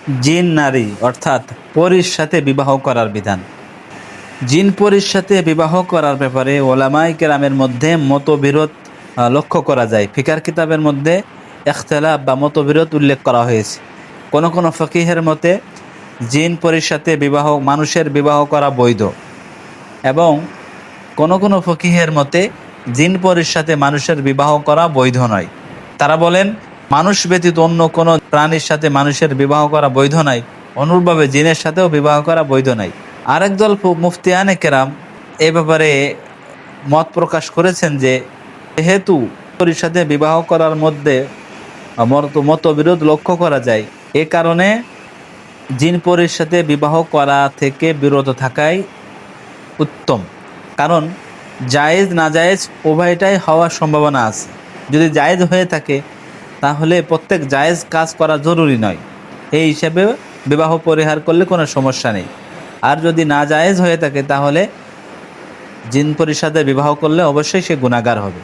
জিন নারী অর্থাৎ পরীর সাথে বিবাহ করার বিধান। জিন পরীর সাথে বিবাহ করার ব্যাপারে ওলামায়ে কেরামের মধ্যে মতবিরোধ লক্ষ্য করা যায়। ফিকার কিতাবের মধ্যে ইখতিলাফ বা মতবিরোধ উল্লেখ করা হয়েছে। কোনো কোনো ফকিহের মতে জিন পরীর সাথে মানুষের বিবাহ করা বৈধ, এবং কোনো কোনো ফকিহের মতে জিন পরীর সাথে মানুষের বিবাহ করা বৈধ নয়। তারা বলেন, মানুষ ব্যতীত অন্য কোনো প্রাণীর সাথে মানুষের বিবাহ করা বৈধ নয়, অনুরূপভাবে জিনের সাথেও বিবাহ করা বৈধ নয়। আরেক দল মুফতিয়ানে কেরাম এ ব্যাপারে মত প্রকাশ করেছেন যে, যেহেতু পরীর সাথে বিবাহ করার মধ্যে মতবিরোধ লক্ষ্য করা যায়, এ কারণে জিন পরীর সাথে বিবাহ করা থেকে বিরত থাকাই উত্তম। কারণ জায়েজ না জায়েজ উভয়টাই হওয়ার সম্ভাবনা আছে। যদি জায়েজ হয়ে থাকে তাহলে প্রত্যেক জায়েজ কাজ করা জরুরি নয়, এই হিসেবে বিবাহ পরিহার করলে কোনো সমস্যা নেই। আর যদি না জায়েজ হয়ে থাকে তাহলে জিন পরীর সাথে বিবাহ করলে অবশ্যই সে গুনাহগার হবে।